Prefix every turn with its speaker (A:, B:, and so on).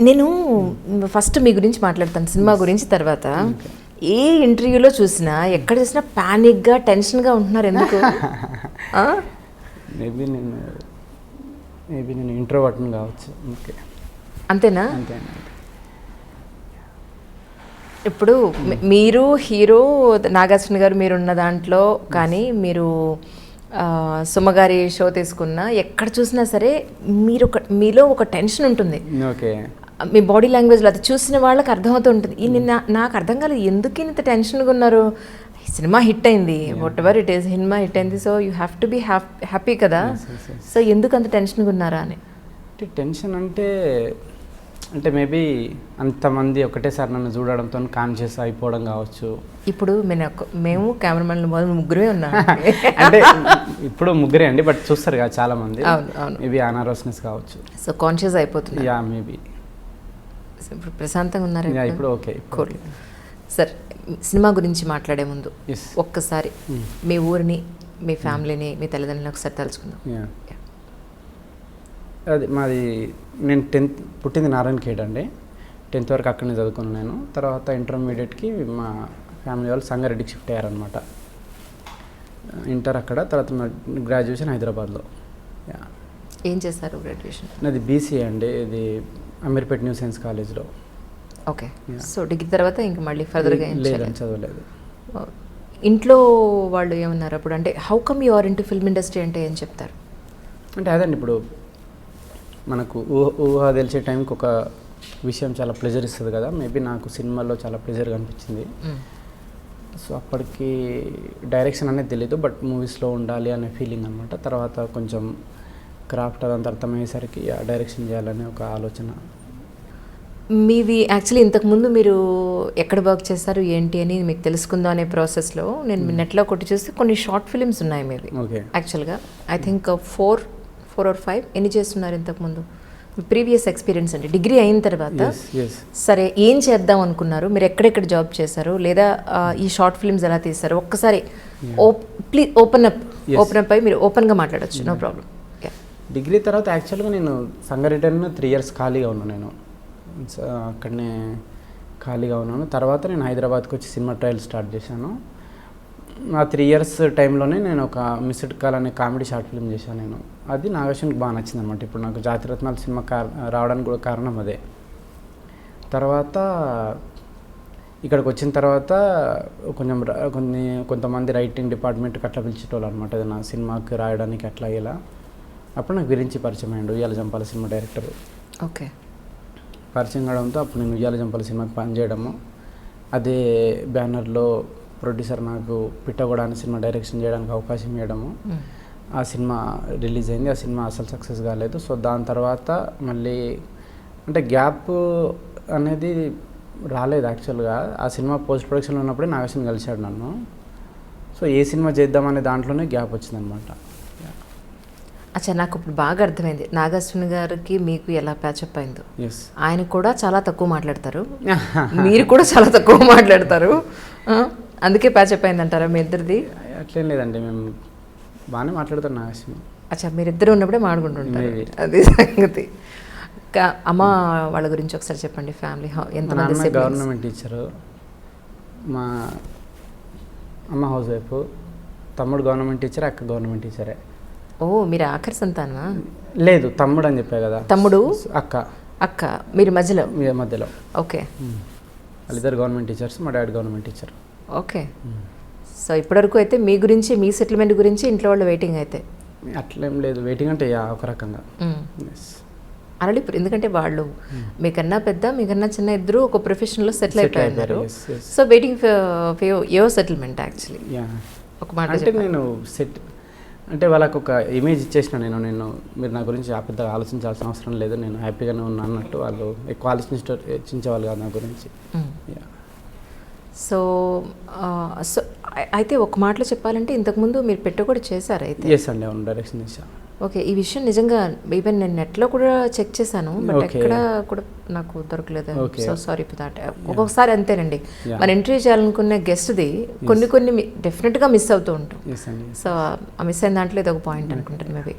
A: నేను ఫస్ట్ మీ గురించి మాట్లాడతాను, సినిమా గురించి తర్వాత. ఏ ఇంటర్వ్యూలో చూసినా ఎక్కడ చూసినా ప్యానిక్గా టెన్షన్గా ఉంటున్నారు, ఎందుకు?
B: మేబీ నేను ఇంట్రోవర్ట్ని కావచ్చు. ఓకే,
A: అంతేనా?
B: అంతేనా.
A: ఇప్పుడు మీరు హీరో నాగార్జున గారు మీరున్న దాంట్లో కానీ మీరు సుమగారి షో తీసుకున్నా ఎక్కడ చూసినా సరే మీలో ఒక టెన్షన్ ఉంటుంది.
B: ఓకే,
A: మీ బాడీ లాంగ్వేజ్లో అది చూసిన వాళ్ళకి అర్థమవుతూ ఉంటుంది. నాకు అర్థం కాలేదు ఎందుకు ఇంత టెన్షన్గా ఉన్నారు. సినిమా హిట్ అయింది, వాట్ ఎవర్ ఇట్ ఈస్, సినిమా హిట్ అయింది, so you have to be happy కదా. సో ఎందుకు అంత టెన్షన్గా ఉన్నారా అని.
B: టెన్షన్ అంటే మేబీ అంతమంది ఒకటేసారి నన్ను చూడడంతో కాన్షియస్ అయిపోవడం కావచ్చు.
A: ఇప్పుడు మేము కెమెరామెన్లు ముగ్గురే ఉన్నాం.
B: అంటే ఇప్పుడు ముగ్గురే అండి, బట్ చూస్తారు కదా చాలా మంది.
A: అవును,
B: మేబీ అనారోస్నెస్ కావచ్చు.
A: సో కాన్షియస్ అయిపోతుంది.
B: Yeah maybe.
A: ఇప్పుడు ప్రశాంతంగా ఉన్నారు
B: ఇప్పుడు. Okay,
A: cool. సార్, సినిమా గురించి మాట్లాడే ముందు ఒక్కసారి మీ ఊరిని, మీ ఫ్యామిలీని, మీ తల్లిదండ్రులను ఒకసారి తలుచుకుందాం.
B: అది మాది, నేను 10th పుట్టింది నారాయణఖేడ్ అండి. 10th వరకు అక్కడనే చదువుకున్నాను నేను. తర్వాత ఇంటర్మీడియట్కి మా ఫ్యామిలీ వాళ్ళు సంగారెడ్డికి షిఫ్ట్ అయ్యారనమాట. ఇంటర్ అక్కడ, తర్వాత గ్రాడ్యుయేషన్ హైదరాబాద్లో.
A: ఏం చేశారు గ్రాడ్యుయేషన్?
B: నాది BCA అండి, ఇది అమీర్పేట్ న్యూ సైన్స్ కాలేజ్లో.
A: ఓకే, సో డిగ్రీ తర్వాత ఇంకా మళ్ళీ ఫర్దర్గా
B: లేదని చదవలేదు.
A: ఇంట్లో వాళ్ళు ఏమన్నారు అప్పుడు? అంటే how come you are into film industry అంటే ఏం చెప్తారు?
B: అంటే అదండి, ఇప్పుడు మనకు ఊహ తెలిసే టైంకి ఒక విషయం చాలా ప్లెజర్ ఇస్తుంది కదా. మేబీ నాకు సినిమాలో చాలా ప్లెజర్గా అనిపించింది. సో అప్పటికి డైరెక్షన్ అనేది తెలీదు, బట్ మూవీస్లో ఉండాలి అనే ఫీలింగ్ అనమాట. తర్వాత కొంచెం క్రాఫ్ట్ అదంతా అర్థమయ్యేసరికి డైరెక్షన్ చేయాలనే ఒక ఆలోచన.
A: మీవి యాక్చువల్లీ ఇంతకుముందు మీరు ఎక్కడ వర్క్ చేస్తారు ఏంటి అని మీకు తెలుసుకుందాం అనే ప్రాసెస్లో నేను నెట్లో కొట్టి చూస్తే కొన్ని షార్ట్ ఫిలిమ్స్ ఉన్నాయి మీవి.
B: ఓకే,
A: యాక్చువల్గా ఐ థింక్ 4 or 5 ఎన్ని చేస్తున్నారు ఇంతకుముందు? ప్రీవియస్ ఎక్స్పీరియన్స్ అంటే డిగ్రీ అయిన తర్వాత సరే ఏం చేద్దాం అనుకున్నారు, మీరు ఎక్కడెక్కడ జాబ్ చేశారు, లేదా ఈ షార్ట్ ఫిల్మ్స్ ఎలా తీస్తారు? ఒక్కసారి ప్లీజ్ ఓపెన్ అప్ అయ్యి మీరు ఓపెన్గా మాట్లాడచ్చు, నో ప్రాబ్లం.
B: డిగ్రీ తర్వాత యాక్చువల్గా నేను సంగారెడ్డిలో 3 years ఖాళీగా ఉన్నాను. నేను అక్కడనే ఖాళీగా ఉన్నాను. తర్వాత నేను హైదరాబాద్కి వచ్చి సినిమా ట్రయల్ స్టార్ట్ చేశాను. ఆ 3 years టైంలోనే నేను ఒక మిస్డ్ కాల్ అనే కామెడీ షార్ట్ ఫిల్మ్ చేశాను నేను. అది నాగేశ్వరికి బాగా నచ్చింది అనమాట. ఇప్పుడు నాకు జాతిరత్నాల సినిమా రావడానికి కూడా కారణం అదే. తర్వాత ఇక్కడికి వచ్చిన తర్వాత కొంతమంది రైటింగ్ డిపార్ట్మెంట్కి అట్లా పిలిచేటోళ్ళు అనమాట, ఏదైనా సినిమాకి రాయడానికి అట్లా ఇలా. అప్పుడు నాకు గురించి పరిచయం అయ్యాడు ఉయ్యాల జంపాల సినిమా డైరెక్టర్.
A: ఓకే,
B: పరిచయం కావడంతో అప్పుడు నేను ఉయ్యాల జంపాల సినిమాకి పనిచేయడము, అదే బ్యానర్లో ప్రొడ్యూసర్ నాకు పిట్టగొడ అనే సినిమా డైరెక్షన్ చేయడానికి అవకాశం ఇవ్వడము. ఆ సినిమా రిలీజ్ అయింది. ఆ సినిమా అసలు సక్సెస్ కాలేదు. సో దాని తర్వాత మళ్ళీ అంటే గ్యాప్ అనేది రాలేదు యాక్చువల్గా. ఆ సినిమా పోస్ట్ ప్రొడక్షన్లో ఉన్నప్పుడే నాగేశ్వరం కలిశాడు నన్ను. సో ఏ సినిమా చేద్దామనే దాంట్లోనే గ్యాప్ వచ్చిందనమాట.
A: అచ్చా, నాకు ఇప్పుడు బాగా అర్థమైంది నాగార్జున గారికి మీకు ఎలా ప్యాచప్ అయిందో. ఆయన కూడా చాలా తక్కువ మాట్లాడతారు, మీరు కూడా చాలా తక్కువ మాట్లాడతారు, అందుకే ప్యాచప్ అయింది అంటారా మీ ఇద్దరిది?
B: అట్లేం లేదండి, మేము బాగానే మాట్లాడతాం నాగేశ్వరం.
A: అచ్చా, మీరిద్దరు ఉన్నప్పుడే మాట్లాడుకుంటుంటారు, అది సంగతి. అమ్మ వాళ్ళ గురించి ఒకసారి చెప్పండి. ఫ్యామిలీ ఎంతమంది?
B: గవర్నమెంట్ టీచరు, మా అమ్మ హౌస్ వైఫ్, తమ్ముడు గవర్నమెంట్ టీచర్, అక్క గవర్నమెంట్ టీచరే.
A: ఓ, మీరు ఆఖరి సంతానమా?
B: లేదు, తమ్ముడు అని చెప్పా కదా.
A: తమ్ముడు,
B: అక్క
A: మీరు మధ్యలో?
B: మధ్యలో.
A: ఓకే,
B: వాళ్ళిద్దరు గవర్నమెంట్ టీచర్స్, మా daddy government teacher.
A: Okay, so ఇప్పటివరకు అయితే మీ గురించి, మీ సెటిల్మెంట్ గురించి ఇంట్లో వాళ్ళు వెయిటింగ్ అయితే?
B: అట్లేం లేదు, వెయిటింగ్ అంటే ఒక రకంగా
A: ఆల్రెడీ. ఎందుకంటే వాళ్ళు మీకన్నా పెద్ద, మీకన్నా చిన్న, ఇద్దరు ఒక ప్రొఫెషన్లో సెటిల్ అయిపోయారు. So waiting for your settlement actually. ఒక మాట
B: అంటే నేను అంటే వాళ్ళకు ఒక ఇమేజ్ ఇచ్చేసిన నేను మీరు నా గురించి పెద్దగా ఆలోచించాల్సిన అవసరం లేదు, నేను హ్యాపీగానే ఉన్నా అన్నట్టు. వాళ్ళు ఎక్కువ ఆలోచించేవాళ్ళు కాదు నా గురించి.
A: సో అయితే ఒక మాటలో చెప్పాలంటే ఇంతకుముందు మీరు పెట్ట కూడా చేశారు అయితే?
B: ఎస్ అండి, అవును, డైరెక్షన్ చేశాను.
A: ఓకే, ఈ విషయం నిజంగా ఈవెన్ నేను నెట్లో కూడా చెక్ చేశాను, బట్ ఎక్కడ కూడా నాకు దొరకలేదు. So sorry for that. ఒక్కొక్కసారి అంతేనండి, మన ఇంటర్వ్యూ చేయాలనుకునే గెస్ట్ది కొన్ని డెఫినెట్గా మిస్ అవుతూ ఉంటాం. సో ఆ మిస్ అయిన దాంట్లో ఇది ఒక పాయింట్ అనుకుంటాను మేబీ.